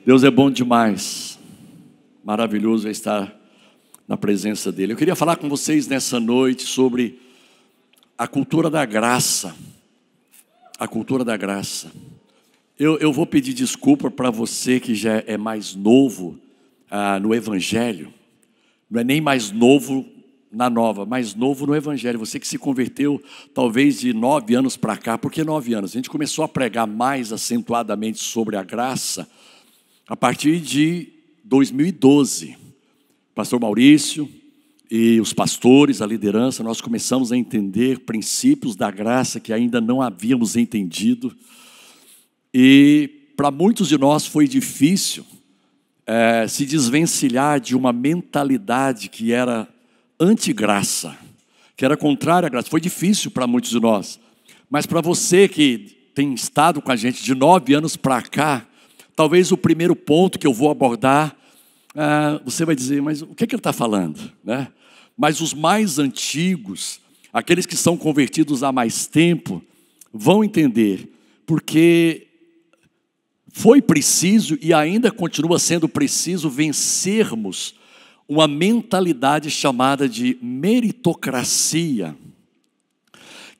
Deus é bom demais, maravilhoso é estar na presença dEle. Eu queria falar com vocês nessa noite sobre a cultura da graça. A cultura da graça. Eu vou pedir desculpa para você que já é mais novo no Evangelho. Não é nem mais novo na nova, mais novo no Evangelho. Você que se converteu talvez de 9 anos para cá. Por que 9 anos? A gente começou a pregar mais acentuadamente sobre a graça a partir de 2012. Pastor Maurício e os pastores, a liderança, nós começamos a entender princípios da graça que ainda não havíamos entendido. E para muitos de nós foi difícil se desvencilhar de uma mentalidade que era anti-graça, que era contrária à graça. Foi difícil para muitos de nós. Mas para você que tem estado com a gente de 9 anos para cá, talvez o primeiro ponto que eu vou abordar, você vai dizer, mas o que ele está falando? Né? Mas os mais antigos, aqueles que são convertidos há mais tempo, vão entender, porque foi preciso e ainda continua sendo preciso vencermos uma mentalidade chamada de meritocracia,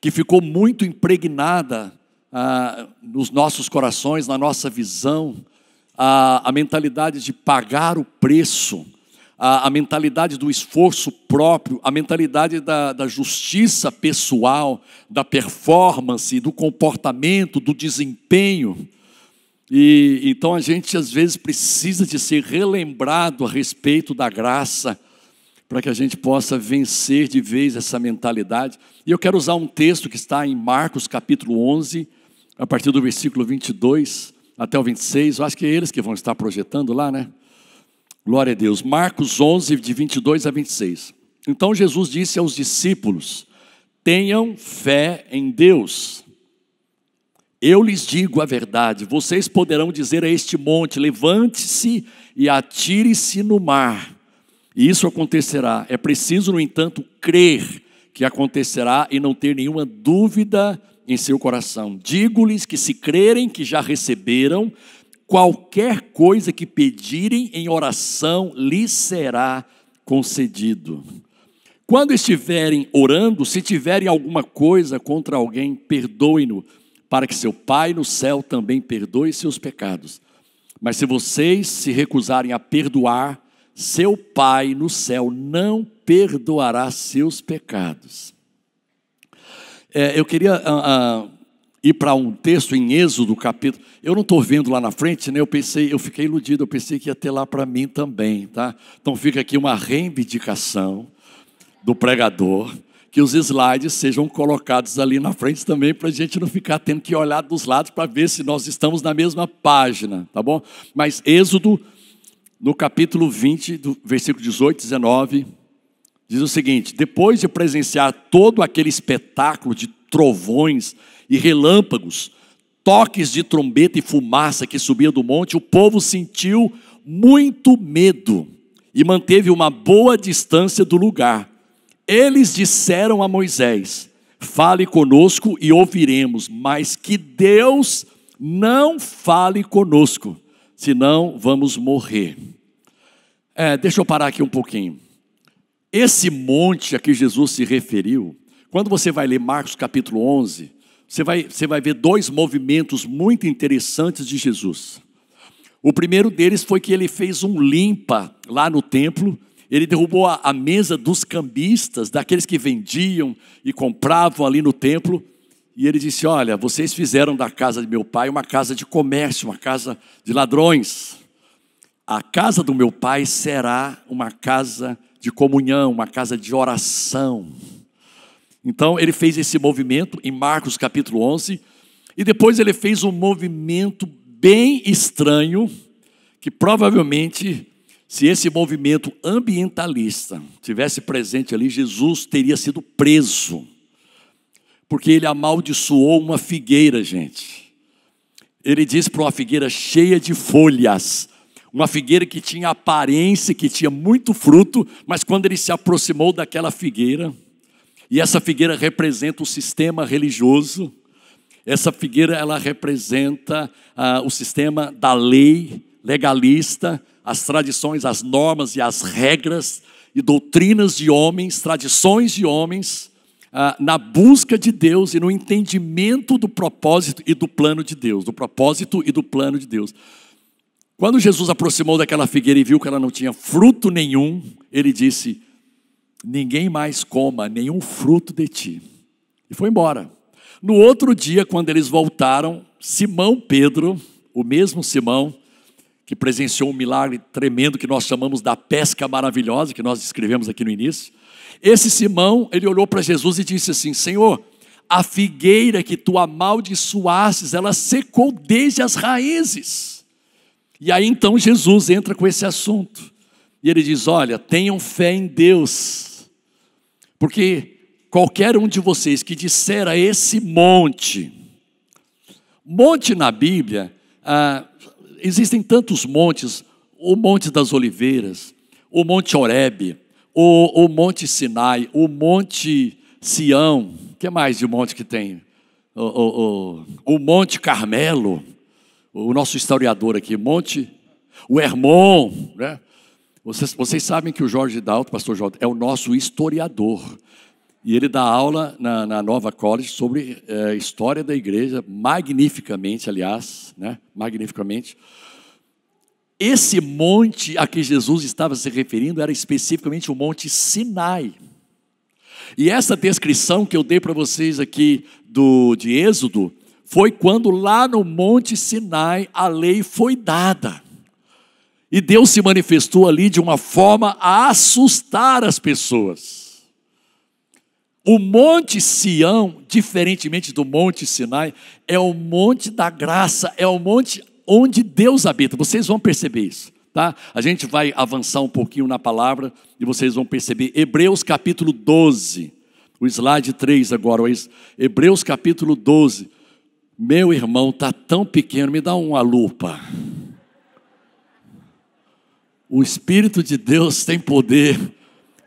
que ficou muito impregnada nos nossos corações, na nossa visão, a mentalidade de pagar o preço, a mentalidade do esforço próprio, a mentalidade da justiça pessoal, da performance, do comportamento, do desempenho. E então a gente às vezes precisa de ser relembrado a respeito da graça, para que a gente possa vencer de vez essa mentalidade. E eu quero usar um texto que está em Marcos capítulo 11, a partir do versículo 22 até o 26, eu acho que é eles que vão estar projetando lá, né? Glória a Deus. Marcos 11, de 22 a 26. Então Jesus disse aos discípulos: tenham fé em Deus. Eu lhes digo a verdade, vocês poderão dizer a este monte: levante-se e atire-se no mar, e isso acontecerá. É preciso, no entanto, crer que acontecerá e não ter nenhuma dúvida em seu coração. Digo-lhes que se crerem que já receberam, qualquer coisa que pedirem em oração lhes será concedido. Quando estiverem orando, se tiverem alguma coisa contra alguém, perdoem-no, para que seu Pai no céu também perdoe seus pecados. Mas se vocês se recusarem a perdoar, seu Pai no céu não perdoará seus pecados. Eu queria ir para um texto em Êxodo, capítulo. Eu não estou vendo lá na frente, né? Eu fiquei iludido, eu pensei que ia ter lá para mim também, tá? Então fica aqui uma reivindicação do pregador, que os slides sejam colocados ali na frente também, para a gente não ficar tendo que olhar dos lados para ver se nós estamos na mesma página, tá bom? Mas Êxodo, no capítulo 20, do versículo 18 e 19, diz o seguinte: depois de presenciar todo aquele espetáculo de trovões e relâmpagos, toques de trombeta e fumaça que subia do monte, o povo sentiu muito medo e manteve uma boa distância do lugar. Eles disseram a Moisés: fale conosco e ouviremos, mas que Deus não fale conosco, senão vamos morrer. Deixa eu parar aqui um pouquinho. Esse monte a que Jesus se referiu, quando você vai ler Marcos capítulo 11, você vai ver 2 movimentos muito interessantes de Jesus. O primeiro deles foi que ele fez um limpa lá no templo. Ele derrubou a mesa dos cambistas, daqueles que vendiam e compravam ali no templo. E ele disse: olha, vocês fizeram da casa de meu pai uma casa de comércio, uma casa de ladrões. A casa do meu pai será uma casa de comunhão, uma casa de oração. Então ele fez esse movimento em Marcos capítulo 11. E depois ele fez um movimento bem estranho, que provavelmente, se esse movimento ambientalista tivesse presente ali, Jesus teria sido preso, porque ele amaldiçoou uma figueira, gente. Ele disse para uma figueira cheia de folhas, uma figueira que tinha aparência, que tinha muito fruto, mas quando ele se aproximou daquela figueira, e essa figueira representa o sistema religioso, essa figueira ela representa o sistema da lei, legalista, as tradições, as normas e as regras e doutrinas de homens, tradições de homens, na busca de Deus e no entendimento do propósito e do plano de Deus, do propósito e do plano de Deus. Quando Jesus aproximou daquela figueira e viu que ela não tinha fruto nenhum, ele disse: ninguém mais coma nenhum fruto de ti. E foi embora. No outro dia, quando eles voltaram, Simão Pedro, o mesmo Simão, que presenciou um milagre tremendo que nós chamamos da pesca maravilhosa, que nós descrevemos aqui no início. Esse Simão, ele olhou para Jesus e disse assim: Senhor, a figueira que tu amaldiçoastes, ela secou desde as raízes. E aí então Jesus entra com esse assunto. E ele diz: olha, tenham fé em Deus. Porque qualquer um de vocês que disser a esse monte na Bíblia, existem tantos montes, o Monte das Oliveiras, o Monte Horebe, o Monte Sinai, o Monte Sião, o que mais de monte que tem? O Monte Carmelo, o nosso historiador aqui, o Hermon, né? Vocês sabem que o Jorge Dalto, pastor Jorge, é o nosso historiador. E ele dá aula na Nova College sobre a história da igreja, magnificamente, aliás, né? Magnificamente. Esse monte a que Jesus estava se referindo era especificamente o Monte Sinai. E essa descrição que eu dei para vocês aqui de Êxodo, foi quando lá no Monte Sinai a lei foi dada. E Deus se manifestou ali de uma forma a assustar as pessoas. O Monte Sião, diferentemente do Monte Sinai, é o Monte da Graça, é o monte onde Deus habita. Vocês vão perceber isso, tá? A gente vai avançar um pouquinho na palavra e vocês vão perceber. Hebreus capítulo 12, o slide 3 agora, Hebreus capítulo 12. Meu irmão, está tão pequeno, me dá uma lupa. O Espírito de Deus tem poder,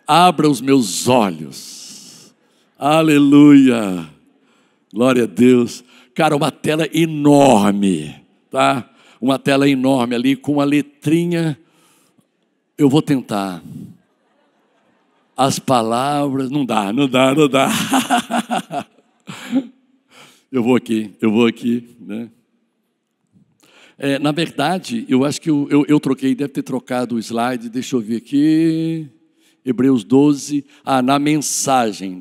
abra os meus olhos. Aleluia, glória a Deus. Cara, uma tela enorme, tá? Uma tela enorme ali com uma letrinha. Eu vou tentar. As palavras, não dá. Eu vou aqui, né? Na verdade, eu acho que eu troquei, deve ter trocado o slide, deixa eu ver aqui, Hebreus 12, na mensagem.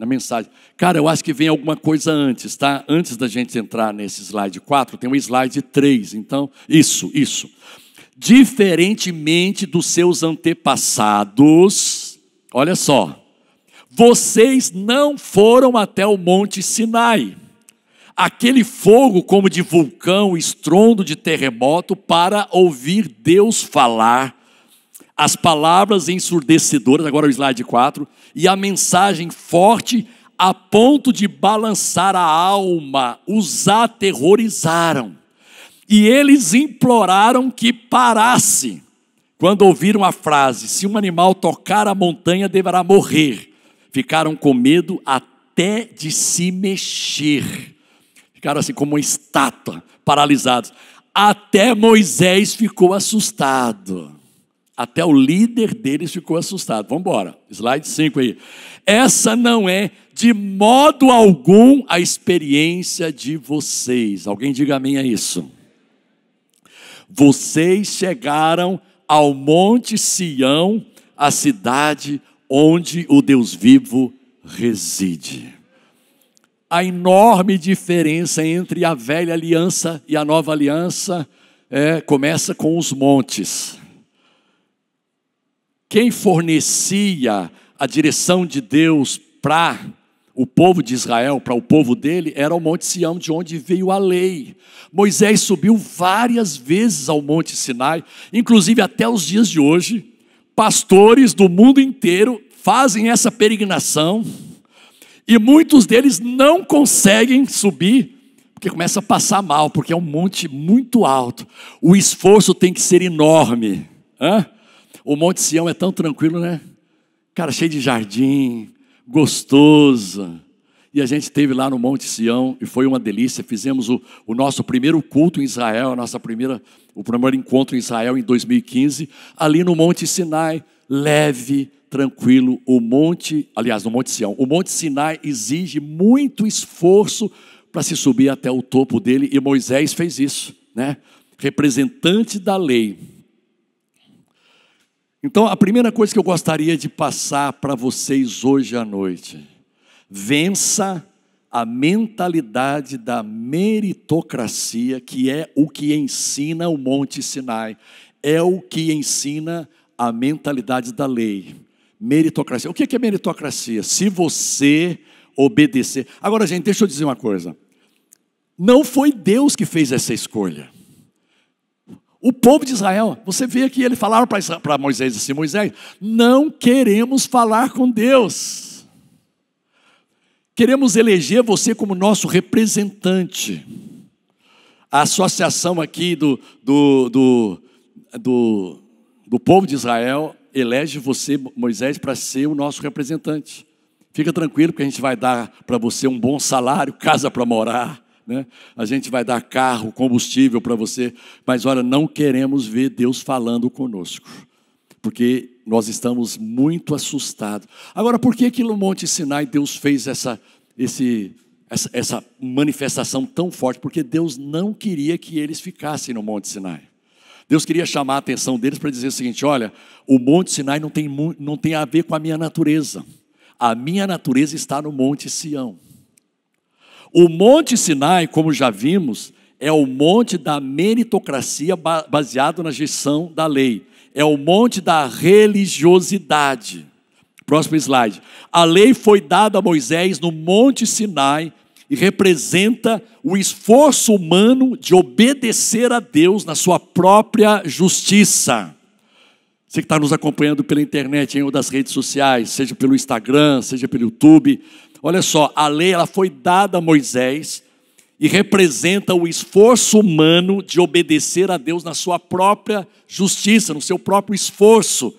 Cara, eu acho que vem alguma coisa antes, tá? Antes da gente entrar nesse slide 4, tem um slide 3, então, isso. Diferentemente dos seus antepassados, olha só, vocês não foram até o Monte Sinai, aquele fogo como de vulcão, estrondo de terremoto, para ouvir Deus falar, as palavras ensurdecedoras, agora o slide 4, e a mensagem forte a ponto de balançar a alma, os aterrorizaram. E eles imploraram que parasse, quando ouviram a frase: se um animal tocar a montanha, deverá morrer. Ficaram com medo até de se mexer. Ficaram assim como uma estátua, paralisados. Até Moisés ficou assustado. Até o líder deles ficou assustado. Vamos embora, slide 5 aí. Essa não é de modo algum a experiência de vocês. Alguém diga amém a isso. Vocês chegaram ao Monte Sião, a cidade onde o Deus vivo reside. A enorme diferença entre a velha aliança e a nova aliança começa com os montes. Quem fornecia a direção de Deus para o povo de Israel, para o povo dele, era o Monte Sião, de onde veio a lei. Moisés subiu várias vezes ao Monte Sinai, inclusive até os dias de hoje, pastores do mundo inteiro fazem essa peregrinação, e muitos deles não conseguem subir, porque começa a passar mal, porque é um monte muito alto. O esforço tem que ser enorme. O Monte Sião é tão tranquilo, né? Cara, cheio de jardim, gostoso. E a gente esteve lá no Monte Sião e foi uma delícia. Fizemos o nosso primeiro culto em Israel, o primeiro encontro em Israel em 2015, ali no Monte Sinai, leve, tranquilo. No Monte Sião. O Monte Sinai exige muito esforço para se subir até o topo dele, e Moisés fez isso, né? Representante da lei. Então, a primeira coisa que eu gostaria de passar para vocês hoje à noite: vença a mentalidade da meritocracia, que é o que ensina o Monte Sinai, é o que ensina a mentalidade da lei. Meritocracia. O que é meritocracia? Se você obedecer. Agora, gente, deixa eu dizer uma coisa. Não foi Deus que fez essa escolha. O povo de Israel, você vê que ele falaram para Moisés assim: Moisés, não queremos falar com Deus. Queremos eleger você como nosso representante. A associação aqui do povo de Israel elege você, Moisés, para ser o nosso representante. Fica tranquilo que a gente vai dar para você um bom salário, casa para morar, né? A gente vai dar carro, combustível para você. Mas olha, não queremos ver Deus falando conosco, porque nós estamos muito assustados. Agora, por que no Monte Sinai Deus fez essa manifestação tão forte? Porque Deus não queria que eles ficassem no Monte Sinai. Deus queria chamar a atenção deles para dizer o seguinte: olha, o Monte Sinai não tem a ver com a minha natureza. A minha natureza está no Monte Sião. O Monte Sinai, como já vimos, é o monte da meritocracia baseado na gestão da lei. É o monte da religiosidade. Próximo slide. A lei foi dada a Moisés no Monte Sinai e representa o esforço humano de obedecer a Deus na sua própria justiça. Você que está nos acompanhando pela internet, ou das redes sociais, seja pelo Instagram, seja pelo YouTube, olha só, a lei ela foi dada a Moisés e representa o esforço humano de obedecer a Deus na sua própria justiça, no seu próprio esforço,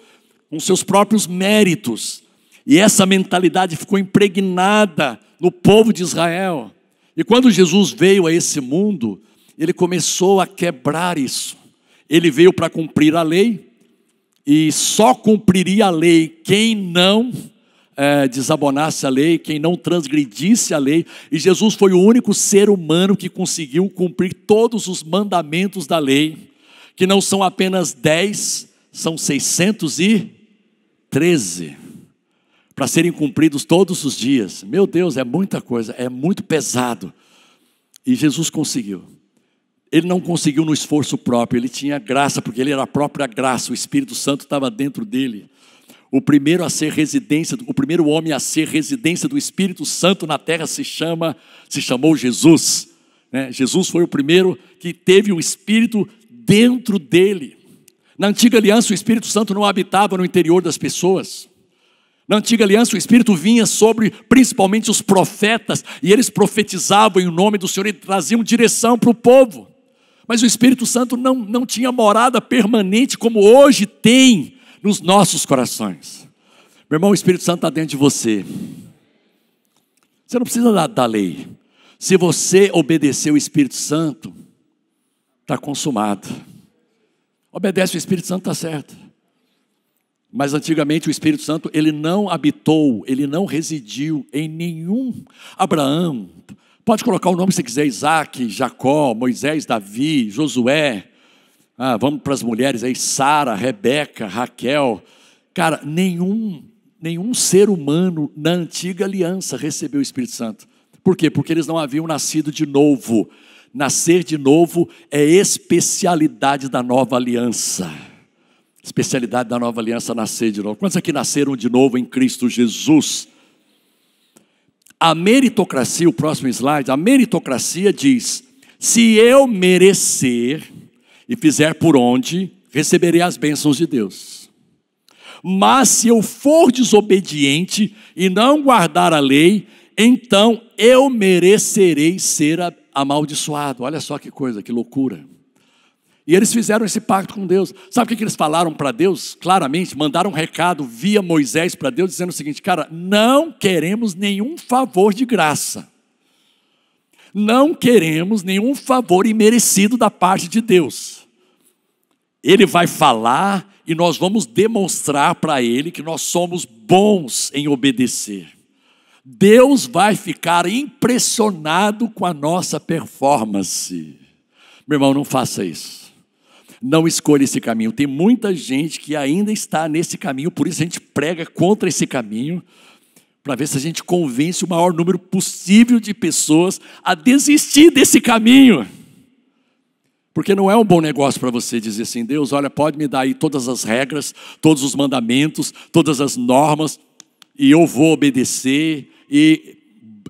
com seus próprios méritos. E essa mentalidade ficou impregnada no povo de Israel. E quando Jesus veio a esse mundo, ele começou a quebrar isso. Ele veio para cumprir a lei, e só cumpriria a lei quem não desabonasse a lei, quem não transgredisse a lei. E Jesus foi o único ser humano que conseguiu cumprir todos os mandamentos da lei, que não são apenas 10, são 613, para serem cumpridos todos os dias. Meu Deus, é muita coisa, é muito pesado. E Jesus conseguiu. Ele não conseguiu no esforço próprio, ele tinha graça, porque ele era a própria graça, o Espírito Santo estava dentro dele. O primeiro homem a ser residência do Espírito Santo na terra se chamou Jesus, né? Jesus foi o primeiro que teve o Espírito dentro dele. Na antiga aliança, o Espírito Santo não habitava no interior das pessoas. Na antiga aliança, o Espírito vinha sobre principalmente os profetas, e eles profetizavam em nome do Senhor e traziam direção para o povo. Mas o Espírito Santo não tinha morada permanente como hoje tem nos nossos corações. Meu irmão, o Espírito Santo está dentro de você. Você não precisa da lei. Se você obedecer o Espírito Santo, está consumado. Obedece o Espírito Santo, está certo. Mas antigamente o Espírito Santo, ele não habitou, ele não residiu em nenhum. Abraão, pode colocar o nome que você quiser: Isaac, Jacó, Moisés, Davi, Josué. Vamos para as mulheres aí: Sara, Rebeca, Raquel. Cara, nenhum ser humano na antiga aliança recebeu o Espírito Santo. Por quê? Porque eles não haviam nascido de novo. Nascer de novo é especialidade da nova aliança. Especialidade da nova aliança, nascer de novo. Quantos aqui nasceram de novo em Cristo Jesus? A meritocracia, o próximo slide, a meritocracia diz: se eu merecer e fizer por onde, receberei as bênçãos de Deus. Mas se eu for desobediente e não guardar a lei, então eu merecerei ser amaldiçoado. Olha só que coisa, que loucura. E eles fizeram esse pacto com Deus. Sabe o que eles falaram para Deus? Claramente, mandaram um recado via Moisés para Deus, dizendo o seguinte: cara, não queremos nenhum favor de graça. Não queremos nenhum favor imerecido da parte de Deus. Ele vai falar e nós vamos demonstrar para ele que nós somos bons em obedecer. Deus vai ficar impressionado com a nossa performance. Meu irmão, não faça isso. Não escolha esse caminho. Tem muita gente que ainda está nesse caminho, por isso a gente prega contra esse caminho, para ver se a gente convence o maior número possível de pessoas a desistir desse caminho. Porque não é um bom negócio para você dizer assim: Deus, olha, pode me dar aí todas as regras, todos os mandamentos, todas as normas, e eu vou obedecer, e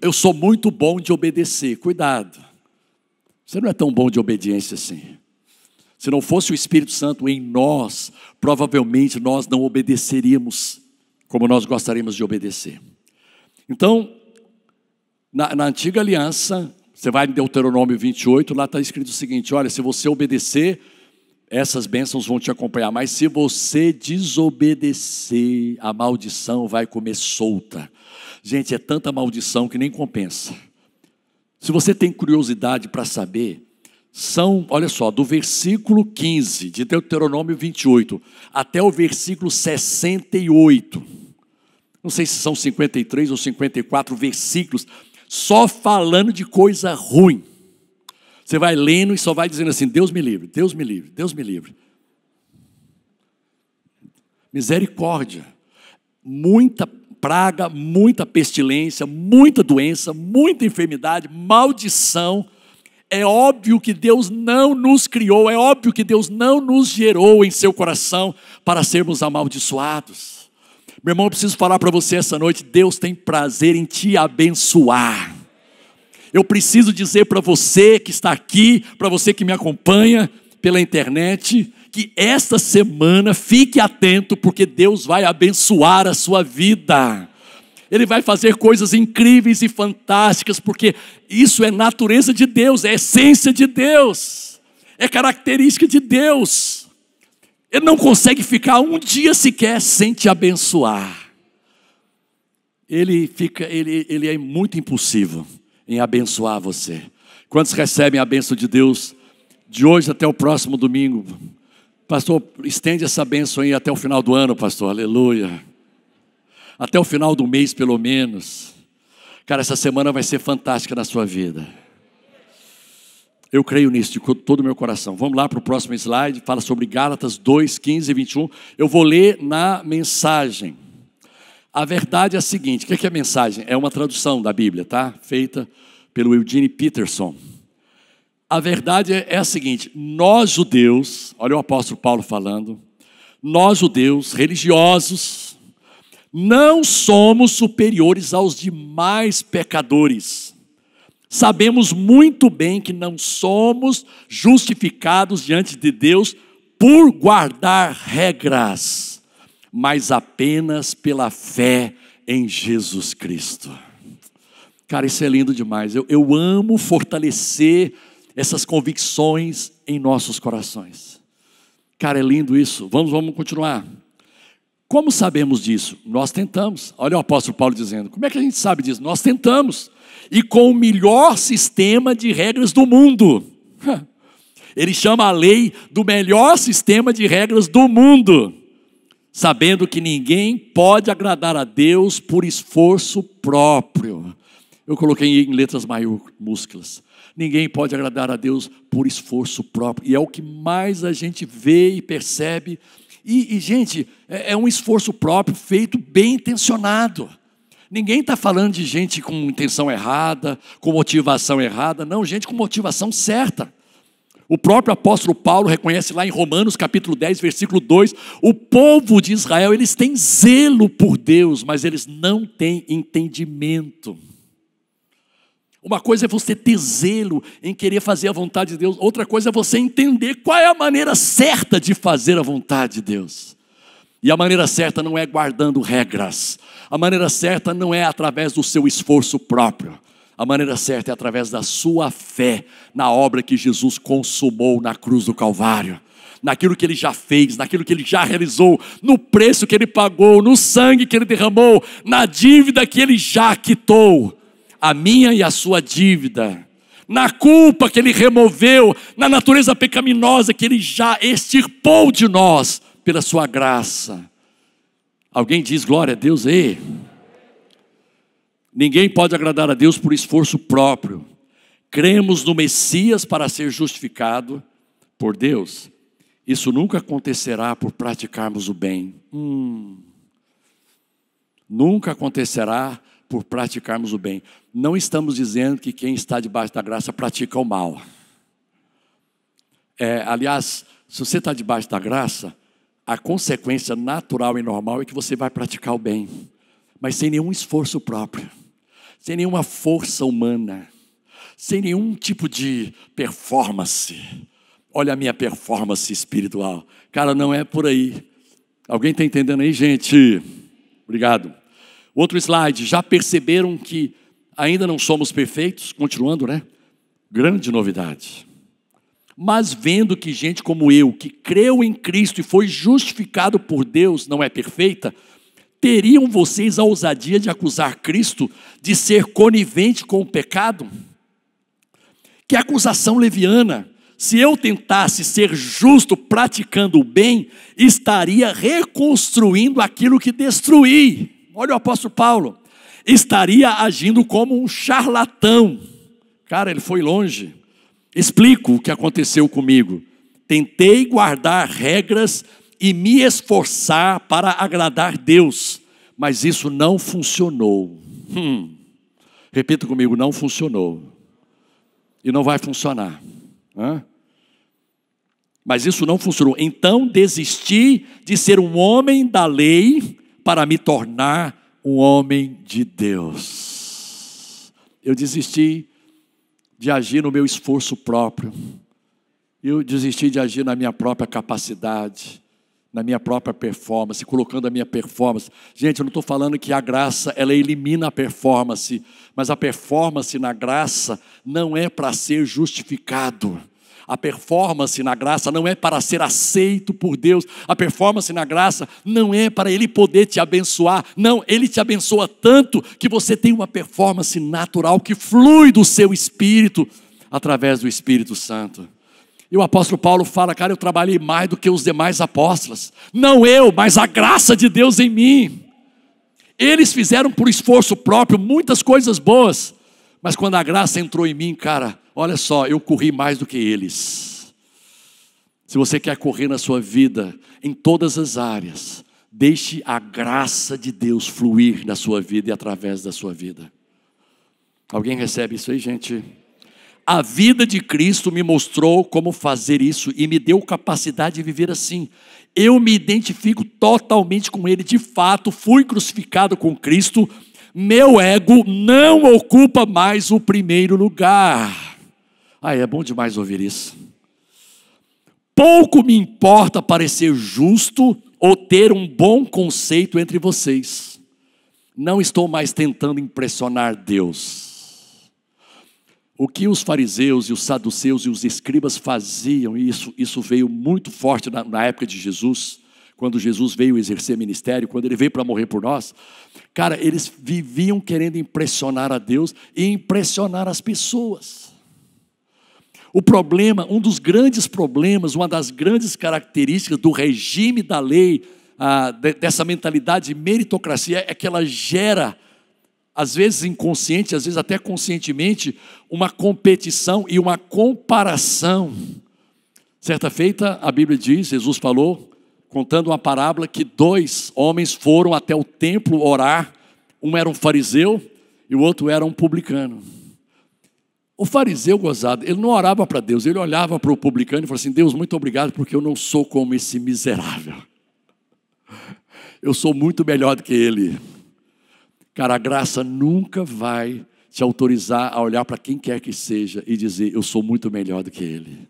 eu sou muito bom de obedecer. Cuidado, você não é tão bom de obediência assim. Se não fosse o Espírito Santo em nós, provavelmente nós não obedeceríamos como nós gostaríamos de obedecer. Então, na antiga aliança, você vai em Deuteronômio 28, lá está escrito o seguinte: olha, se você obedecer, essas bênçãos vão te acompanhar, mas se você desobedecer, a maldição vai comer solta. Gente, é tanta maldição que nem compensa. Se você tem curiosidade para saber, olha só, do versículo 15 de Deuteronômio 28 até o versículo 68, não sei se são 53 ou 54 versículos, só falando de coisa ruim. Você vai lendo e só vai dizendo assim: Deus me livre, Deus me livre, Deus me livre. Misericórdia. Muita praga, muita pestilência, muita doença, muita enfermidade, maldição. É óbvio que Deus não nos criou, é óbvio que Deus não nos gerou em seu coração para sermos amaldiçoados. Meu irmão, eu preciso falar para você essa noite: Deus tem prazer em te abençoar. Eu preciso dizer para você que está aqui, para você que me acompanha pela internet, que esta semana fique atento, porque Deus vai abençoar a sua vida. Ele vai fazer coisas incríveis e fantásticas, porque isso é natureza de Deus, é essência de Deus, é característica de Deus. Ele não consegue ficar um dia sequer sem te abençoar. Ele é muito impulsivo em abençoar você. Quantos recebem a bênção de Deus de hoje até o próximo domingo? Pastor, estende essa bênção aí até o final do ano, pastor, aleluia. Até o final do mês, pelo menos. Cara, essa semana vai ser fantástica na sua vida. Eu creio nisso de todo o meu coração. Vamos lá para o próximo slide. Fala sobre Gálatas 2, 15 e 21. Eu vou ler na mensagem. A verdade é a seguinte: o que é mensagem? É uma tradução da Bíblia, tá? Feita pelo Eugene Peterson. A verdade é a seguinte: nós judeus, olha o apóstolo Paulo falando, nós judeus religiosos, não somos superiores aos demais pecadores. Sabemos muito bem que não somos justificados diante de Deus por guardar regras, mas apenas pela fé em Jesus Cristo. Cara, isso é lindo demais. Eu amo fortalecer essas convicções em nossos corações. Cara, é lindo isso. Vamos continuar. Como sabemos disso? Nós tentamos. Olha o apóstolo Paulo dizendo: como é que a gente sabe disso? Nós tentamos. E com o melhor sistema de regras do mundo. Ele chama a lei do melhor sistema de regras do mundo. Sabendo que ninguém pode agradar a Deus por esforço próprio. Eu coloquei em letras maiúsculas. Ninguém pode agradar a Deus por esforço próprio. E é o que mais a gente vê e percebe. E gente, é um esforço próprio feito bem intencionado. Ninguém está falando de gente com intenção errada, com motivação errada. Não, gente com motivação certa. O próprio apóstolo Paulo reconhece lá em Romanos capítulo 10, versículo 2, o povo de Israel, eles têm zelo por Deus, mas eles não têm entendimento. Uma coisa é você ter zelo em querer fazer a vontade de Deus. Outra coisa é você entender qual é a maneira certa de fazer a vontade de Deus. E a maneira certa não é guardando regras. A maneira certa não é através do seu esforço próprio. A maneira certa é através da sua fé na obra que Jesus consumou na cruz do Calvário. Naquilo que Ele já fez, naquilo que Ele já realizou, no preço que Ele pagou, no sangue que Ele derramou, na dívida que Ele já quitou, a minha e a sua dívida, na culpa que Ele removeu, na natureza pecaminosa que Ele já extirpou de nós, pela sua graça. Alguém diz glória a Deus aí? Ninguém pode agradar a Deus por esforço próprio. Cremos no Messias para ser justificado por Deus. Isso nunca acontecerá por praticarmos o bem. Nunca acontecerá por praticarmos o bem. Não estamos dizendo que quem está debaixo da graça pratica o mal. Aliás, se você está debaixo da graça, a consequência natural e normal é que você vai praticar o bem, mas sem nenhum esforço próprio, sem nenhuma força humana, sem nenhum tipo de performance. Olha a minha performance espiritual. Cara, não é por aí. Alguém está entendendo aí, gente? Obrigado. Outro slide. Já perceberam que ainda não somos perfeitos? Continuando, né? Grande novidade. Mas vendo que gente como eu, que creu em Cristo e foi justificado por Deus, não é perfeita, teriam vocês a ousadia de acusar Cristo de ser conivente com o pecado? Que acusação leviana! Se eu tentasse ser justo praticando o bem, estaria reconstruindo aquilo que destruí. Olha o apóstolo Paulo. Estaria agindo como um charlatão. Cara, ele foi longe. Explico o que aconteceu comigo. Tentei guardar regras e me esforçar para agradar Deus, mas isso não funcionou. Repita comigo, não funcionou. E não vai funcionar. Mas isso não funcionou. Então desisti de ser um homem da lei para me tornar um homem de Deus. Eu desisti de agir no meu esforço próprio. Eu desisti de agir na minha própria capacidade, na minha própria performance, colocando a minha performance. Gente, eu não estou falando que a graça, ela elimina a performance, mas a performance na graça não é para ser justificado. A performance na graça não é para ser aceito por Deus. A performance na graça não é para Ele poder te abençoar. Não, Ele te abençoa tanto que você tem uma performance natural que flui do seu espírito, através do Espírito Santo. E o apóstolo Paulo fala, cara, eu trabalhei mais do que os demais apóstolos. Não eu, mas a graça de Deus em mim. Eles fizeram por esforço próprio muitas coisas boas, mas quando a graça entrou em mim, cara, olha só, eu corri mais do que eles. Se você quer correr na sua vida, em todas as áreas, deixe a graça de Deus fluir na sua vida e através da sua vida. Alguém recebe isso aí, gente? A vida de Cristo me mostrou como fazer isso e me deu capacidade de viver assim. Eu me identifico totalmente com Ele. De fato, fui crucificado com Cristo. Meu ego não ocupa mais o primeiro lugar. É bom demais ouvir isso. Pouco me importa parecer justo ou ter um bom conceito entre vocês. Não estou mais tentando impressionar Deus. O que os fariseus e os saduceus e os escribas faziam, e isso veio muito forte na época de Jesus, quando Jesus veio exercer ministério, quando Ele veio para morrer por nós, cara, eles viviam querendo impressionar a Deus e impressionar as pessoas. O problema, um dos grandes problemas, uma das grandes características do regime da lei, dessa mentalidade de meritocracia, é que ela gera, às vezes inconsciente, às vezes até conscientemente, uma competição e uma comparação. Certa feita, a Bíblia diz, Jesus falou, contando uma parábola, que 2 homens foram até o templo orar. Um era um fariseu e o outro era um publicano. O fariseu, gozado, ele não orava para Deus, ele olhava para o publicano e falava assim, Deus, muito obrigado porque eu não sou como esse miserável. Eu sou muito melhor do que ele. Cara, a graça nunca vai te autorizar a olhar para quem quer que seja e dizer, eu sou muito melhor do que ele.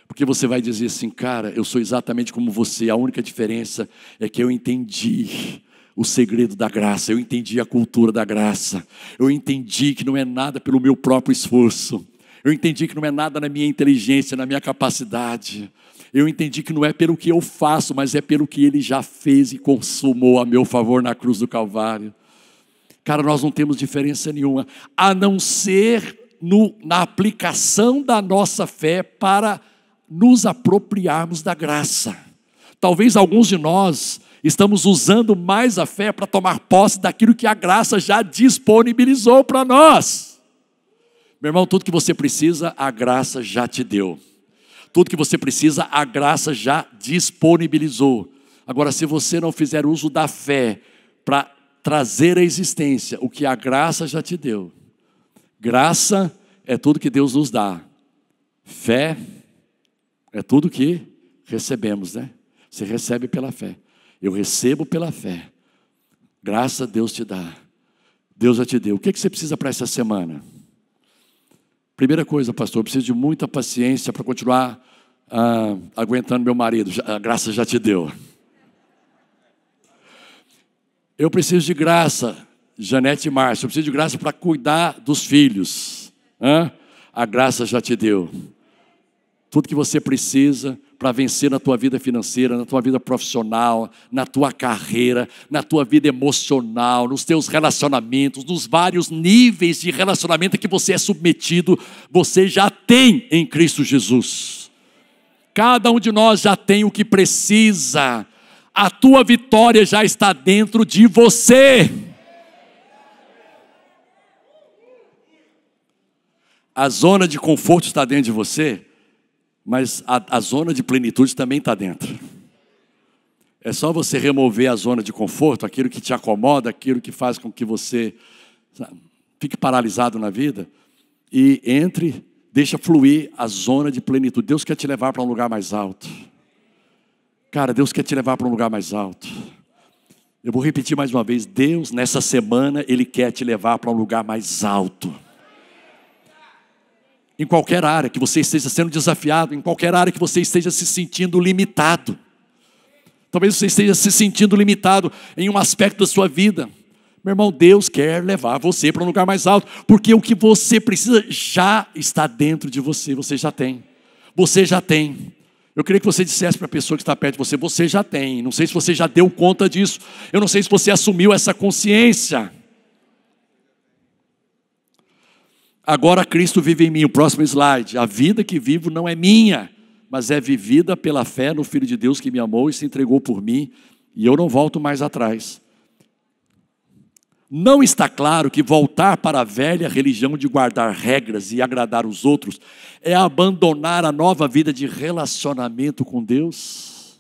Porque você vai dizer assim, cara, eu sou exatamente como você, a única diferença é que eu entendi o segredo da graça, eu entendi a cultura da graça, eu entendi que não é nada pelo meu próprio esforço, eu entendi que não é nada na minha inteligência, na minha capacidade, eu entendi que não é pelo que eu faço, mas é pelo que Ele já fez e consumou a meu favor na cruz do Calvário. Cara, nós não temos diferença nenhuma, a não ser na aplicação da nossa fé para nos apropriarmos da graça. Talvez alguns de nós estamos usando mais a fé para tomar posse daquilo que a graça já disponibilizou para nós. Meu irmão, tudo que você precisa, a graça já te deu. Tudo que você precisa, a graça já disponibilizou. Agora, se você não fizer uso da fé para trazer à existência o que a graça já te deu. Graça é tudo que Deus nos dá. Fé é tudo que recebemos, né? Você recebe pela fé. Eu recebo pela fé. Graça Deus te dá. Deus já te deu. O que você precisa para essa semana? Primeira coisa, pastor, eu preciso de muita paciência para continuar aguentando meu marido. A graça já te deu. Eu preciso de graça, Janete e Márcio. Eu preciso de graça para cuidar dos filhos. A graça já te deu. Tudo que você precisa para vencer na tua vida financeira, na tua vida profissional, na tua carreira, na tua vida emocional, nos teus relacionamentos, nos vários níveis de relacionamento que você é submetido, você já tem em Cristo Jesus. Cada um de nós já tem o que precisa. A tua vitória já está dentro de você. A zona de conforto está dentro de você, mas a zona de plenitude também está dentro. É só você remover a zona de conforto, aquilo que te acomoda, aquilo que faz com que você fique paralisado na vida, e deixa fluir a zona de plenitude. Deus quer te levar para um lugar mais alto. Cara, Deus quer te levar para um lugar mais alto. Eu vou repetir mais uma vez, Deus nessa semana, Ele quer te levar para um lugar mais alto. Em qualquer área que você esteja sendo desafiado, em qualquer área que você esteja se sentindo limitado. Talvez você esteja se sentindo limitado em um aspecto da sua vida. Meu irmão, Deus quer levar você para um lugar mais alto, porque o que você precisa já está dentro de você, você já tem. Você já tem. Eu queria que você dissesse para a pessoa que está perto de você, você já tem. Não sei se você já deu conta disso. Eu não sei se você assumiu essa consciência. Agora Cristo vive em mim. O próximo slide. A vida que vivo não é minha, mas é vivida pela fé no Filho de Deus que me amou e se entregou por mim. E eu não volto mais atrás. Não está claro que voltar para a velha religião de guardar regras e agradar os outros é abandonar a nova vida de relacionamento com Deus?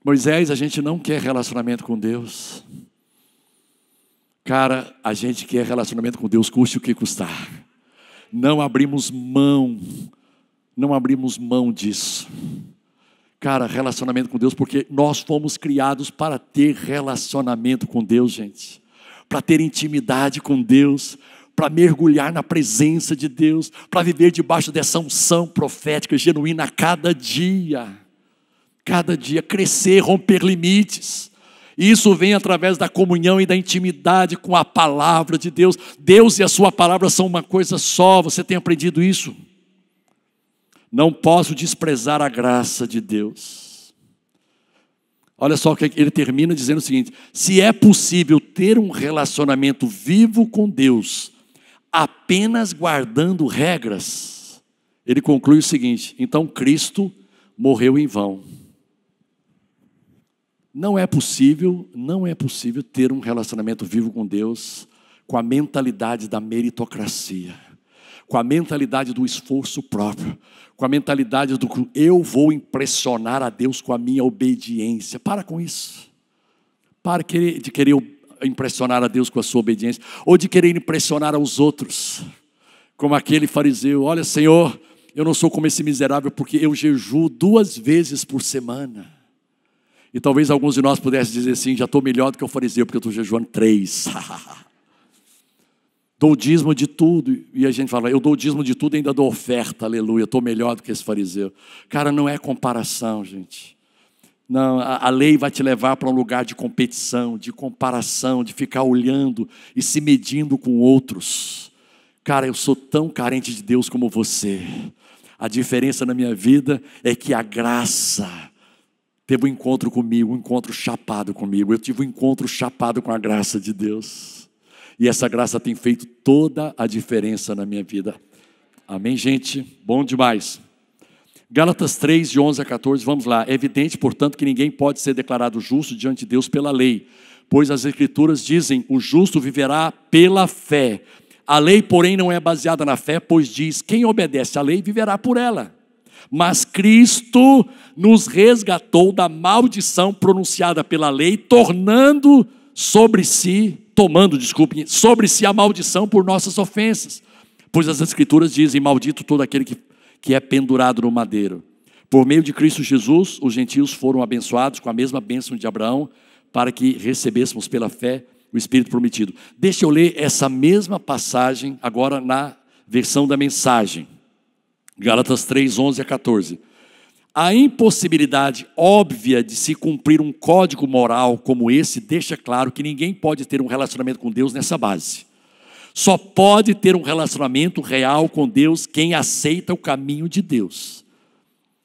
Moisés, a gente não quer relacionamento com Deus. Cara, a gente quer relacionamento com Deus, custe o que custar. Não abrimos mão disso. Cara, relacionamento com Deus, porque nós fomos criados para ter relacionamento com Deus, gente. Para ter intimidade com Deus, para mergulhar na presença de Deus, para viver debaixo dessa unção profética genuína a cada dia, crescer, romper limites. E isso vem através da comunhão e da intimidade com a palavra de Deus. Deus e a sua palavra são uma coisa só, você tem aprendido isso? Não posso desprezar a graça de Deus. Olha só o que ele termina dizendo o seguinte: se é possível ter um relacionamento vivo com Deus, apenas guardando regras, ele conclui o seguinte: então Cristo morreu em vão. Não é possível ter um relacionamento vivo com Deus com a mentalidade da meritocracia, com a mentalidade do esforço próprio, com a mentalidade do que eu vou impressionar a Deus com a minha obediência. Para com isso. Para de querer impressionar a Deus com a sua obediência, ou de querer impressionar aos outros, como aquele fariseu: olha, Senhor, eu não sou como esse miserável porque eu jejuo 2 vezes por semana. E talvez alguns de nós pudessem dizer assim: já estou melhor do que o fariseu, porque eu estou jejuando 3. Dou o dízimo de tudo. E a gente fala: eu dou o dízimo de tudo e ainda dou oferta, aleluia, estou melhor do que esse fariseu. Cara, não é comparação, gente. Não, a lei vai te levar para um lugar de competição, de comparação, de ficar olhando e se medindo com outros. Cara, eu sou tão carente de Deus como você. A diferença na minha vida é que a graça teve um encontro comigo, um encontro chapado comigo. Eu tive um encontro chapado com a graça de Deus. E essa graça tem feito toda a diferença na minha vida. Amém, gente? Bom demais. Gálatas 3, de 11 a 14, vamos lá. É evidente, portanto, que ninguém pode ser declarado justo diante de Deus pela lei, pois as Escrituras dizem, o justo viverá pela fé. A lei, porém, não é baseada na fé, pois diz, quem obedece à lei viverá por ela. Mas Cristo nos resgatou da maldição pronunciada pela lei, tomando sobre si a maldição por nossas ofensas. Pois as Escrituras dizem, maldito todo aquele que é pendurado no madeiro. Por meio de Cristo Jesus, os gentios foram abençoados com a mesma bênção de Abraão, para que recebêssemos pela fé o Espírito prometido. Deixa eu ler essa mesma passagem agora na versão da Mensagem. Gálatas 3, 11 a 14. A impossibilidade óbvia de se cumprir um código moral como esse deixa claro que ninguém pode ter um relacionamento com Deus nessa base. Só pode ter um relacionamento real com Deus quem aceita o caminho de Deus.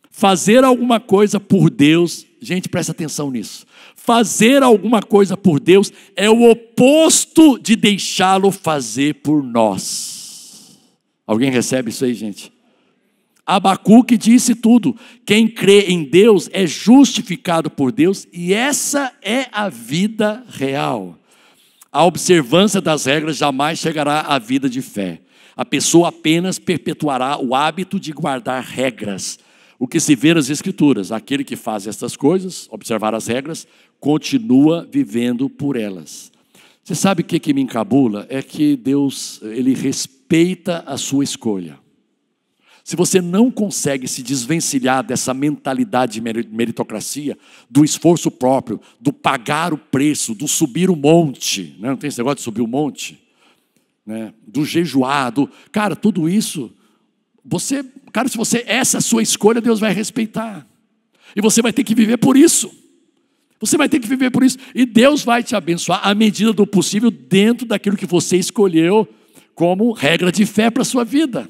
Fazer alguma coisa por Deus, gente, presta atenção nisso. Fazer alguma coisa por Deus é o oposto de deixá-lo fazer por nós. Alguém recebe isso aí, gente? Abacuque disse tudo. Quem crê em Deus é justificado por Deus, e essa é a vida real. A observância das regras jamais chegará à vida de fé. A pessoa apenas perpetuará o hábito de guardar regras. O que se vê nas Escrituras, aquele que faz estas coisas, observar as regras, continua vivendo por elas. Você sabe o que me encabula? É que Deus, Ele respeita a sua escolha. Se você não consegue se desvencilhar dessa mentalidade de meritocracia, do esforço próprio, do pagar o preço, do subir o monte, né? Não tem esse negócio de subir o monte, né? Do jejuar, cara, tudo isso, se você, essa é a sua escolha, Deus vai respeitar. E você vai ter que viver por isso. Você vai ter que viver por isso. E Deus vai te abençoar à medida do possível dentro daquilo que você escolheu como regra de fé para a sua vida.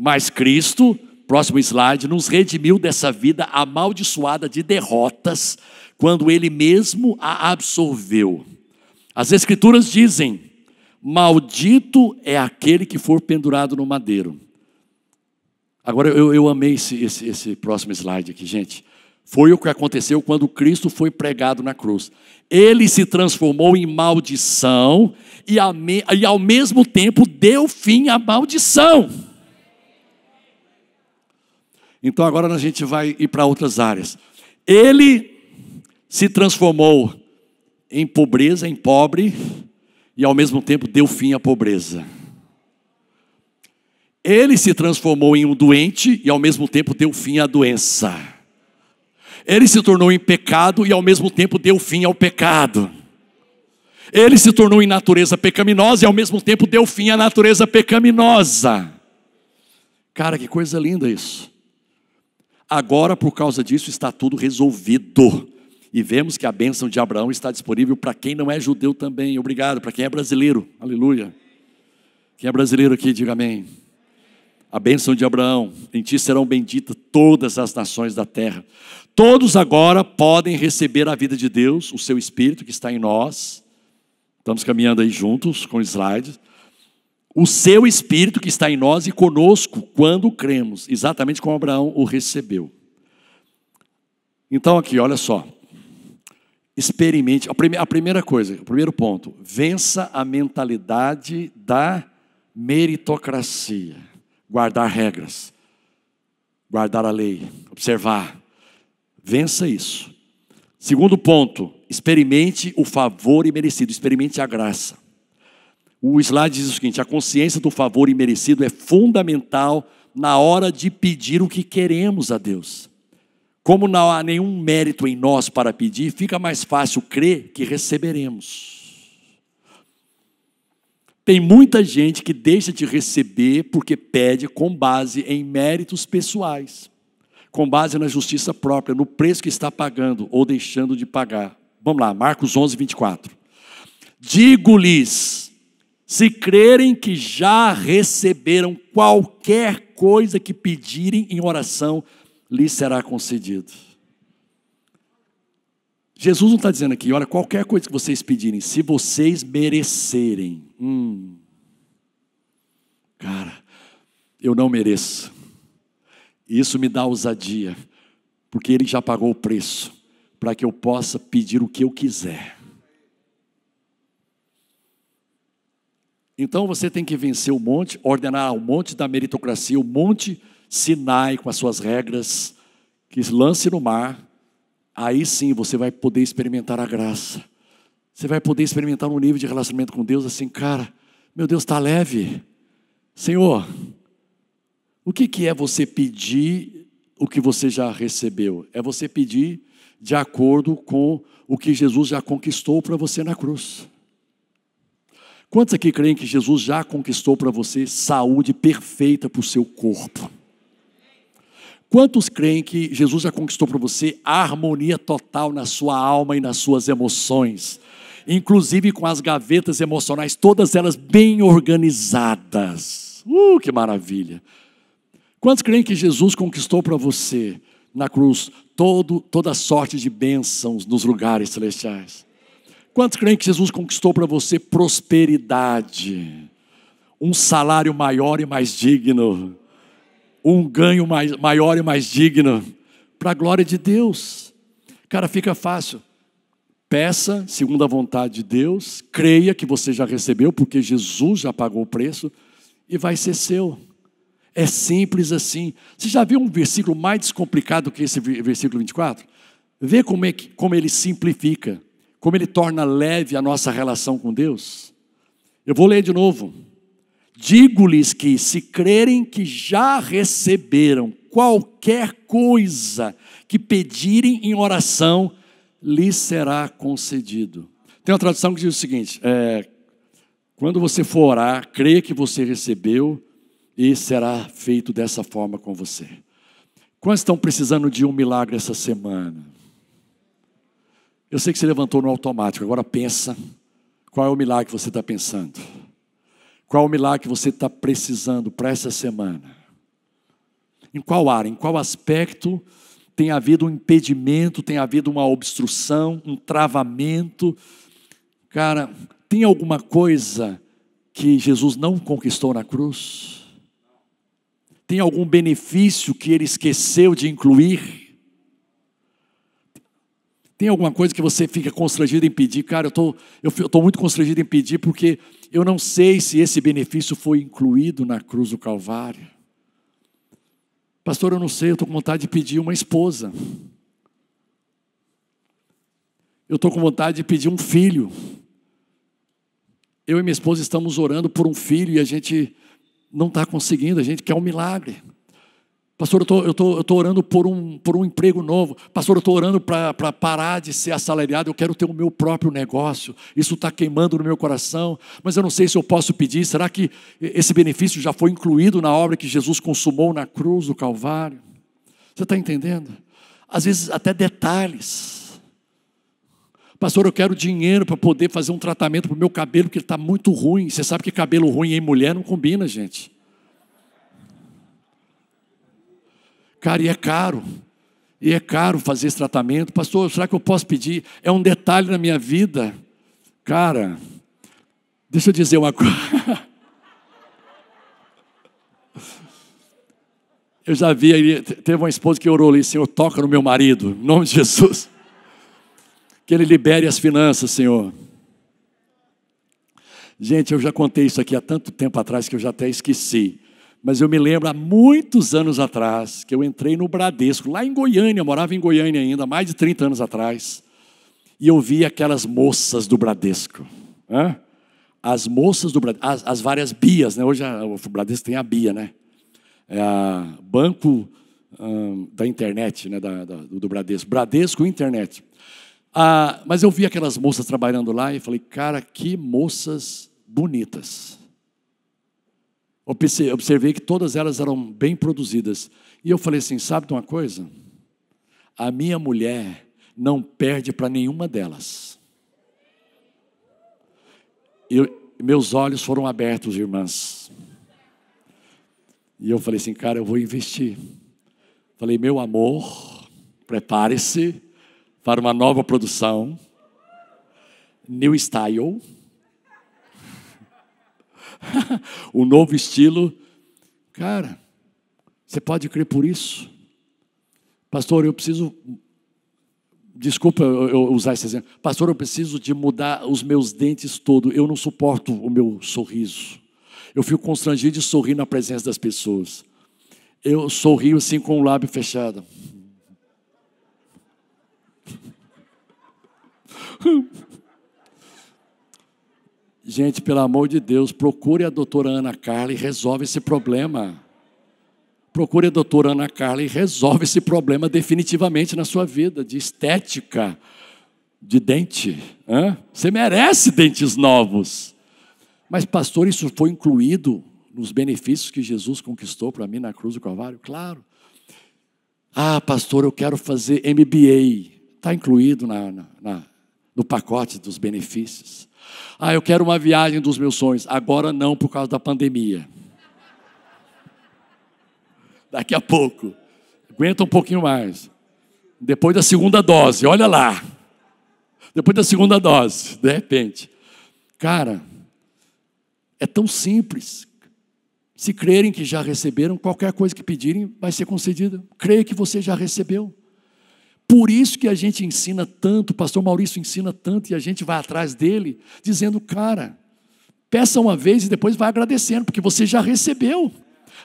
Mas Cristo, próximo slide, nos redimiu dessa vida amaldiçoada de derrotas, quando Ele mesmo a absorveu. As Escrituras dizem, maldito é aquele que for pendurado no madeiro. Agora eu amei esse próximo slide aqui, gente. Foi o que aconteceu quando Cristo foi pregado na cruz. Ele se transformou em maldição e ao mesmo tempo deu fim à maldição. Então agora a gente vai ir para outras áreas. Ele se transformou em pobreza, em pobre, e ao mesmo tempo deu fim à pobreza. Ele se transformou em um doente e ao mesmo tempo deu fim à doença. Ele se tornou em pecado e ao mesmo tempo deu fim ao pecado. Ele se tornou em natureza pecaminosa e ao mesmo tempo deu fim à natureza pecaminosa. Cara, que coisa linda isso. Agora, por causa disso, está tudo resolvido. E vemos que a bênção de Abraão está disponível para quem não é judeu também. Obrigado. Para quem é brasileiro. Aleluia. Quem é brasileiro aqui, diga amém. A bênção de Abraão. Em ti serão benditas todas as nações da terra. Todos agora podem receber a vida de Deus, o seu Espírito que está em nós. Estamos caminhando aí juntos com slides. O seu Espírito que está em nós e conosco quando cremos, exatamente como Abraão o recebeu. Então aqui, olha só. Experimente, a primeira coisa, o primeiro ponto, vença a mentalidade da meritocracia. Guardar regras, guardar a lei, observar. Vença isso. Segundo ponto, experimente o favor imerecido, experimente a graça. O slide diz o seguinte, a consciência do favor imerecido é fundamental na hora de pedir o que queremos a Deus. Como não há nenhum mérito em nós para pedir, fica mais fácil crer que receberemos. Tem muita gente que deixa de receber porque pede com base em méritos pessoais. com base na justiça própria, no preço que está pagando ou deixando de pagar. Vamos lá, Marcos 11, 24. Digo-lhes, se crerem que já receberam qualquer coisa que pedirem em oração, lhes será concedido. Jesus não está dizendo aqui, olha, qualquer coisa que vocês pedirem, se vocês merecerem. Cara, eu não mereço. Isso me dá ousadia, porque Ele já pagou o preço, para que eu possa pedir o que eu quiser. Então você tem que vencer o monte, ordenar o monte da meritocracia, o monte Sinai com as suas regras, que lance no mar. Aí sim você vai poder experimentar a graça. Você vai poder experimentar um nível de relacionamento com Deus assim, cara, meu Deus, está leve. Senhor, o que é você pedir o que você já recebeu? É você pedir de acordo com o que Jesus já conquistou para você na cruz. Quantos aqui creem que Jesus já conquistou para você saúde perfeita para o seu corpo? Quantos creem que Jesus já conquistou para você a harmonia total na sua alma e nas suas emoções? Inclusive com as gavetas emocionais, todas elas bem organizadas. Que maravilha! Quantos creem que Jesus conquistou para você na cruz toda sorte de bênçãos nos lugares celestiais? Quantos creem que Jesus conquistou para você prosperidade, um salário maior e mais digno, um ganho maior e mais digno, para a glória de Deus? Cara, fica fácil. Peça segundo a vontade de Deus, creia que você já recebeu, porque Jesus já pagou o preço, e vai ser seu. É simples assim. Você já viu um versículo mais descomplicado que esse versículo 24? Vê como ele simplifica, como ele torna leve a nossa relação com Deus. Eu vou ler de novo. Digo-lhes que, se crerem que já receberam qualquer coisa que pedirem em oração, lhes será concedido. Tem uma tradução que diz o seguinte, quando você for orar, creia que você recebeu e será feito dessa forma com você. Quantos estão precisando de um milagre essa semana? Eu sei que você levantou no automático, agora pensa, qual é o milagre que você está pensando? Qual é o milagre que você está precisando para essa semana? Em qual área, em qual aspecto tem havido um impedimento, tem havido uma obstrução, um travamento? Cara, tem alguma coisa que Jesus não conquistou na cruz? Tem algum benefício que Ele esqueceu de incluir? Tem alguma coisa que você fica constrangido em pedir? Cara, eu estou muito constrangido em pedir porque eu não sei se esse benefício foi incluído na cruz do Calvário. Pastor, eu não sei, eu estou com vontade de pedir uma esposa. Eu estou com vontade de pedir um filho. Eu e minha esposa estamos orando por um filho e a gente não está conseguindo, a gente quer um milagre. Pastor, eu estou orando por um emprego novo. Pastor, eu estou orando para parar de ser assalariado. Eu quero ter o meu próprio negócio. Isso está queimando no meu coração. Mas eu não sei se eu posso pedir. Será que esse benefício já foi incluído na obra que Jesus consumou na cruz do Calvário? Você está entendendo? Às vezes até detalhes. Pastor, eu quero dinheiro para poder fazer um tratamento para o meu cabelo, porque ele está muito ruim. Você sabe que cabelo ruim em mulher não combina, gente. Cara, e é caro fazer esse tratamento. Pastor, será que eu posso pedir? É um detalhe na minha vida. Cara, deixa eu dizer uma coisa. Eu já vi, teve uma esposa que orou ali, Senhor, toca no meu marido, em nome de Jesus. Que ele libere as finanças, Senhor. Gente, eu já contei isso aqui há tanto tempo atrás que eu já até esqueci. Mas eu me lembro, há muitos anos atrás, que eu entrei no Bradesco, lá em Goiânia, eu morava em Goiânia ainda, mais de 30 anos atrás, e eu vi aquelas moças do Bradesco. As moças do Bradesco, as várias BIAs, né? Hoje o Bradesco tem a BIA, né? É a Banco da Internet, né? do Bradesco. Bradesco Internet. Mas eu vi aquelas moças trabalhando lá e falei, cara, que moças bonitas. Observei que todas elas eram bem produzidas. E eu falei assim, sabe de uma coisa? A minha mulher não perde para nenhuma delas. Meus olhos foram abertos, irmãs. E eu falei assim, cara, eu vou investir. Falei, meu amor, prepare-se para uma nova produção. New Style. O novo estilo. Cara, você pode crer por isso? Pastor, eu preciso... Desculpa eu usar esse exemplo. Pastor, eu preciso de mudar os meus dentes todos. Eu não suporto o meu sorriso. Eu fico constrangido de sorrir na presença das pessoas. Eu sorrio assim com o lábio fechado. Gente, pelo amor de Deus, procure a doutora Ana Carla e resolve esse problema. Procure a doutora Ana Carla e resolve esse problema definitivamente na sua vida, de estética, de dente. Você merece dentes novos. Mas, pastor, isso foi incluído nos benefícios que Jesus conquistou para mim na cruz do Calvário? Claro. Ah, pastor, eu quero fazer MBA. Está incluído no pacote dos benefícios. Ah, eu quero uma viagem dos meus sonhos. Agora não, por causa da pandemia. Daqui a pouco. Aguenta um pouquinho mais. Depois da segunda dose, olha lá. Depois da segunda dose, de repente. Cara, é tão simples. Se crerem que já receberam, qualquer coisa que pedirem vai ser concedida. Creia que você já recebeu. Por isso que a gente ensina tanto, o pastor Maurício ensina tanto, e a gente vai atrás dele, dizendo, cara, peça uma vez e depois vai agradecendo, porque você já recebeu.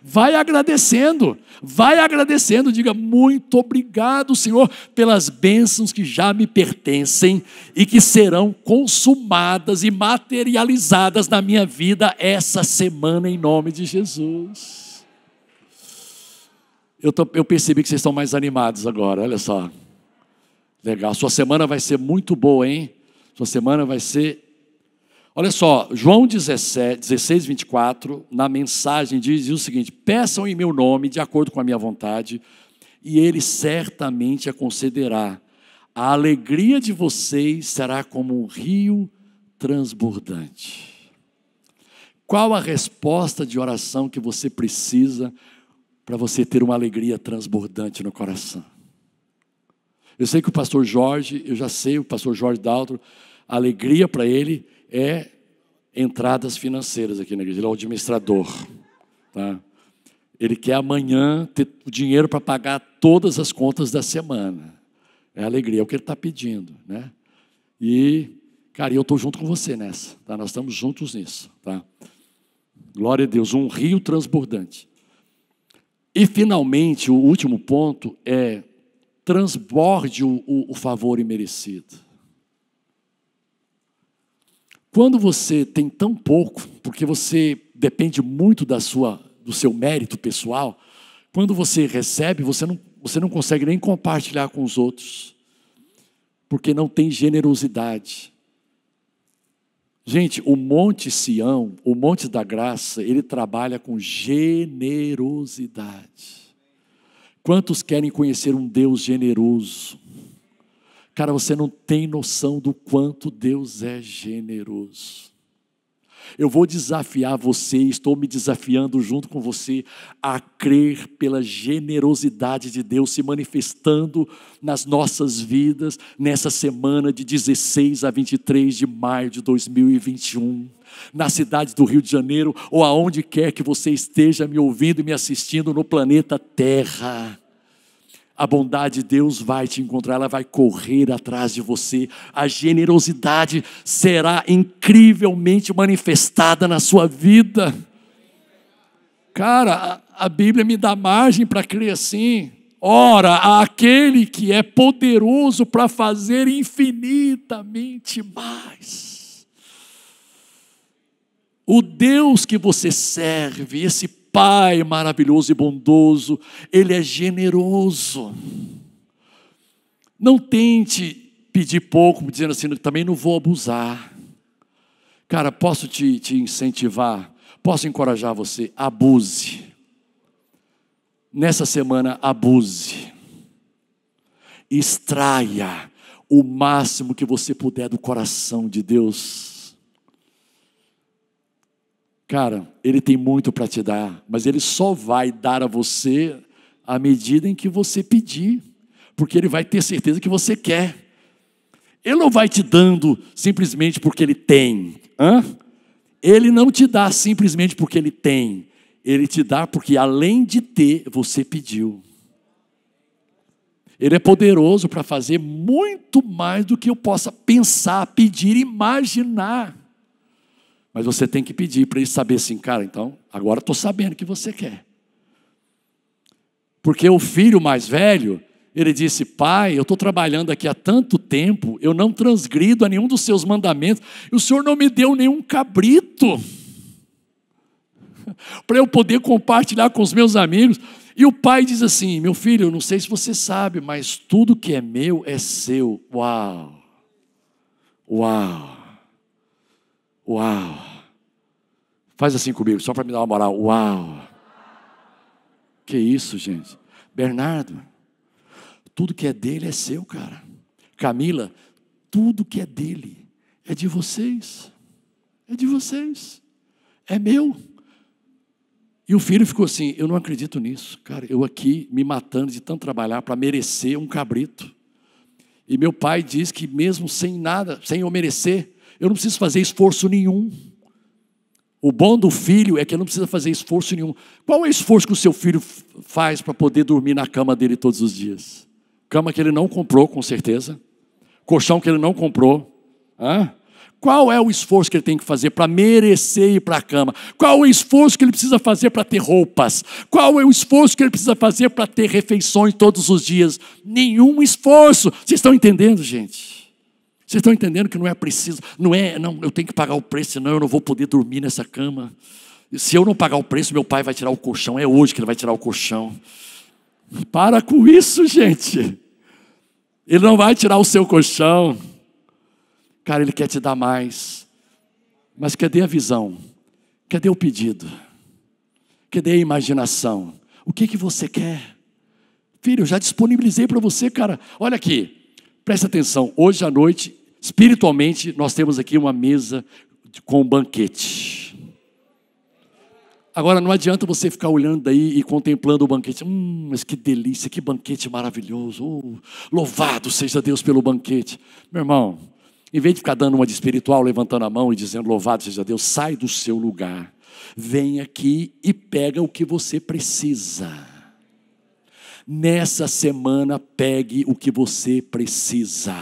Vai agradecendo, diga muito obrigado, Senhor, pelas bênçãos que já me pertencem e que serão consumadas e materializadas na minha vida essa semana, em nome de Jesus. Eu percebi que vocês estão mais animados agora, olha só. Legal, sua semana vai ser muito boa, hein? Sua semana vai ser... Olha só, João 16, 24, na mensagem diz o seguinte: peçam em meu nome, de acordo com a minha vontade, e Ele certamente a concederá. A alegria de vocês será como um rio transbordante. Qual a resposta de oração que você precisa para você ter uma alegria transbordante no coração? Eu sei que o pastor Jorge, o pastor Jorge Daltro, a alegria para ele é entradas financeiras aqui na igreja. Ele é o administrador. Tá? Ele quer amanhã ter o dinheiro para pagar todas as contas da semana. É a alegria, é o que ele está pedindo. Né? E, cara, eu estou junto com você nessa. Tá? Nós estamos juntos nisso. Tá? Glória a Deus, um rio transbordante. E, finalmente, o último ponto é transborde o favor imerecido. Quando você tem tão pouco, porque você depende muito do seu mérito pessoal, quando você recebe, você não consegue nem compartilhar com os outros, porque não tem generosidade. Gente, o Monte Sião, o Monte da Graça, ele trabalha com generosidade. Quantos querem conhecer um Deus generoso? Cara, você não tem noção do quanto Deus é generoso. Eu vou desafiar você, estou me desafiando junto com você a crer pela generosidade de Deus se manifestando nas nossas vidas nessa semana de 16 a 23 de maio de 2021. Na cidade do Rio de Janeiro ou aonde quer que você esteja me ouvindo e me assistindo no planeta Terra. A bondade de Deus vai te encontrar, ela vai correr atrás de você. A generosidade será incrivelmente manifestada na sua vida. Cara, a Bíblia me dá margem para crer assim. Ora, aquele que é poderoso para fazer infinitamente mais. O Deus que você serve, esse Pai maravilhoso e bondoso, Ele é generoso. Não tente pedir pouco, dizendo assim, também não vou abusar. Cara, posso te incentivar? posso encorajar você, abuse. Nessa semana, abuse. Extraia o máximo que você puder do coração de Deus. Cara, Ele tem muito para te dar, mas Ele só vai dar a você à medida em que você pedir, porque Ele vai ter certeza que você quer. Ele não vai te dando simplesmente porque Ele tem. Ele não te dá simplesmente porque Ele tem. Ele te dá porque além de ter, você pediu. Ele é poderoso para fazer muito mais do que eu possa pensar, pedir, imaginar. Mas você tem que pedir para Ele saber assim, cara, então, agora estou sabendo o que você quer. Porque o filho mais velho, ele disse, pai, eu estou trabalhando aqui há tanto tempo, eu não transgrido a nenhum dos seus mandamentos, e o Senhor não me deu nenhum cabrito, para eu poder compartilhar com os meus amigos. E o pai diz assim, meu filho, eu não sei se você sabe, mas tudo que é meu é seu. Uau, uau, uau. Faz assim comigo, só para me dar uma moral. Uau. Que isso, gente? Bernardo, tudo que é dele é seu, cara. Camila, tudo que é dele é de vocês. É de vocês. É meu. E o filho ficou assim, eu não acredito nisso. Cara, eu aqui me matando de tanto trabalhar para merecer um cabrito. E meu pai diz que mesmo sem nada, sem eu merecer, eu não preciso fazer esforço nenhum. O bom do filho é que ele não precisa fazer esforço nenhum. Qual é o esforço que o seu filho faz para poder dormir na cama dele todos os dias? Cama que ele não comprou, com certeza. Colchão que ele não comprou. Qual é o esforço que ele tem que fazer para merecer ir para a cama? Qual é o esforço que ele precisa fazer para ter roupas? Qual é o esforço que ele precisa fazer para ter refeições todos os dias? Nenhum esforço. Vocês estão entendendo, gente? Vocês estão entendendo que não é preciso, não, eu tenho que pagar o preço, senão eu não vou poder dormir nessa cama. Se eu não pagar o preço, meu pai vai tirar o colchão. É hoje que ele vai tirar o colchão. Para com isso, gente. Ele não vai tirar o seu colchão. Cara, Ele quer te dar mais. Mas cadê a visão? Cadê o pedido? Cadê a imaginação? O que você quer? Filho, eu já disponibilizei para você, cara. Olha aqui, presta atenção. Hoje à noite, espiritualmente, nós temos aqui uma mesa com um banquete. Agora, não adianta você ficar olhando daí e contemplando o banquete. Mas que delícia, que banquete maravilhoso. Louvado seja Deus pelo banquete. Meu irmão, em vez de ficar dando uma de espiritual, levantando a mão e dizendo louvado seja Deus, sai do seu lugar. Vem aqui e pega o que você precisa. Nessa semana, pegue o que você precisa.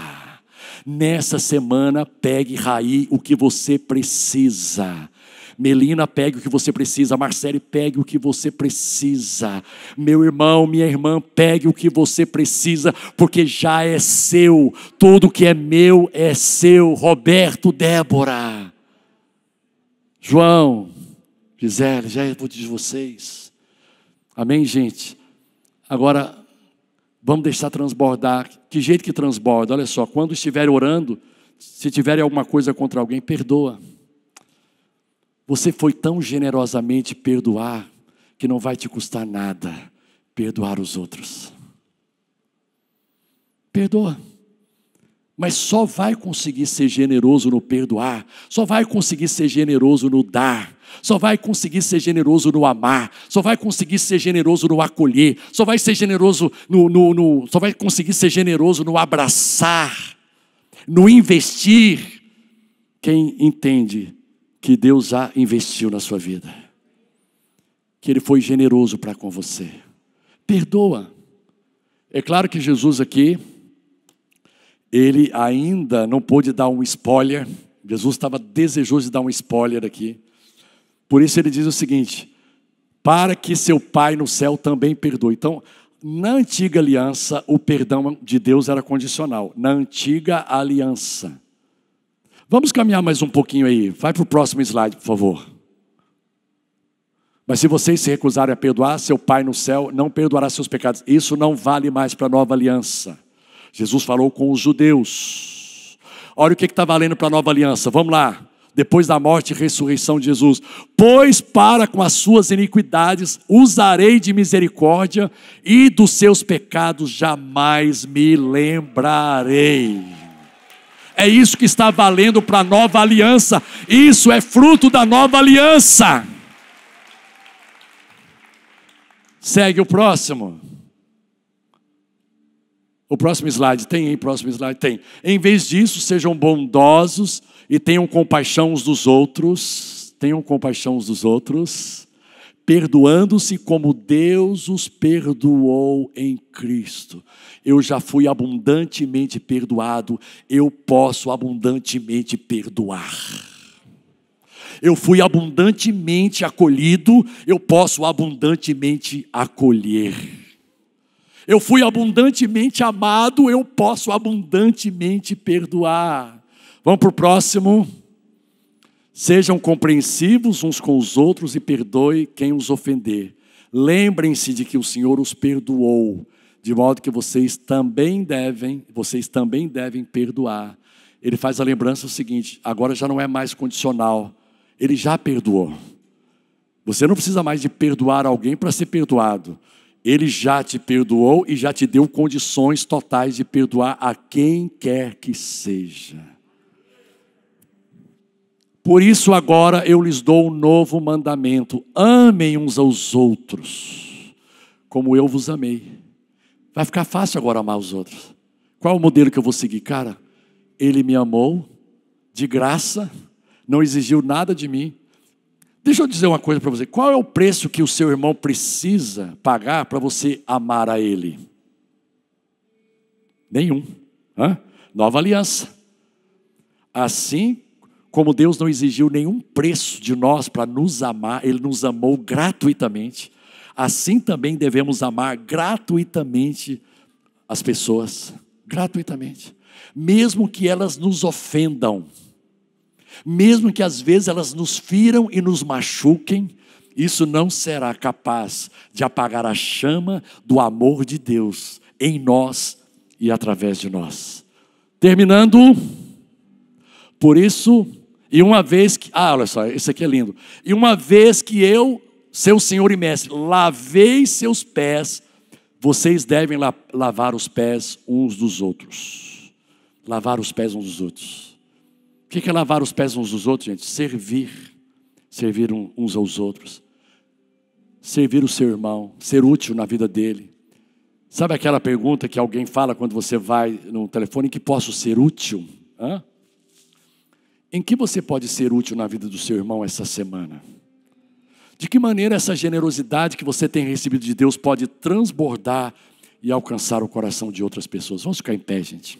Nessa semana, pegue, Raí, o que você precisa. Melina, pegue o que você precisa. Marcele, pegue o que você precisa. Meu irmão, minha irmã, pegue o que você precisa, porque já é seu. Tudo que é meu é seu. Roberto, Débora, João, Gisele, já é de vocês. Amém, gente? Agora, vamos deixar transbordar. Que jeito que transborda? Olha só, quando estiver orando, se tiverem alguma coisa contra alguém, perdoa. Você foi tão generosamente perdoar que não vai te custar nada perdoar os outros. Perdoa. Mas só vai conseguir ser generoso no perdoar, só vai conseguir ser generoso no dar, só vai conseguir ser generoso no amar, só vai conseguir ser generoso no acolher, só vai ser generoso só vai conseguir ser generoso no abraçar, no investir. Quem entende que Deus já investiu na sua vida, que Ele foi generoso para com você, perdoa. É claro que Jesus aqui, Ele ainda não pôde dar um spoiler. Jesus estava desejoso de dar um spoiler aqui. Por isso Ele diz o seguinte: para que seu Pai no céu também perdoe. Então, na antiga aliança, o perdão de Deus era condicional. Na antiga aliança. Vamos caminhar mais um pouquinho aí. Vai para o próximo slide, por favor. Mas se vocês se recusarem a perdoar, seu Pai no céu não perdoará seus pecados. Isso não vale mais para a nova aliança. Jesus falou com os judeus. Olha o que está valendo para a nova aliança. Vamos lá. depois da morte e ressurreição de Jesus. Pois para com as suas iniquidades usarei de misericórdia, e dos seus pecados jamais me lembrarei. É isso que está valendo para a nova aliança. Isso é fruto da nova aliança. Segue o próximo. O próximo slide, tem aí? Próximo slide, tem. Em vez disso, sejam bondosos e tenham compaixão uns dos outros. Tenham compaixão uns dos outros, perdoando-se como Deus os perdoou em Cristo. Eu já fui abundantemente perdoado, eu posso abundantemente perdoar. Eu fui abundantemente acolhido, eu posso abundantemente acolher. Eu fui abundantemente amado, eu posso abundantemente perdoar. Vamos para o próximo. Sejam compreensivos uns com os outros e perdoe quem os ofender. Lembrem-se de que o Senhor os perdoou, de modo que vocês também devem perdoar. Ele faz a lembrança seguinte: agora já não é mais condicional. Ele já perdoou. Você não precisa mais de perdoar alguém para ser perdoado. Ele já te perdoou e já te deu condições totais de perdoar a quem quer que seja. Por isso agora eu lhes dou um novo mandamento: amem uns aos outros, como eu vos amei. Vai ficar fácil agora amar os outros. Qual é o modelo que eu vou seguir? Cara, ele me amou de graça, não exigiu nada de mim. Deixa eu dizer uma coisa para você. Qual é o preço que o seu irmão precisa pagar para você amar a ele? Nenhum. Nova aliança. Assim como Deus não exigiu nenhum preço de nós para nos amar, Ele nos amou gratuitamente. Assim também devemos amar gratuitamente as pessoas. Gratuitamente. Mesmo que elas nos ofendam. Mesmo que às vezes elas nos firam e nos machuquem, isso não será capaz de apagar a chama do amor de Deus em nós e através de nós. Terminando, por isso, e uma vez que, olha só, esse aqui é lindo. E uma vez que eu, seu Senhor e Mestre, lavei seus pés, vocês devem lavar os pés uns dos outros. Lavar os pés uns dos outros. O que é lavar os pés uns dos outros, gente? Servir uns aos outros. Servir o seu irmão, ser útil na vida dele. Sabe aquela pergunta que alguém fala quando você vai no telefone: em que posso ser útil? Em que você pode ser útil na vida do seu irmão essa semana? De que maneira essa generosidade que você tem recebido de Deus pode transbordar e alcançar o coração de outras pessoas? Vamos ficar em pé, gente.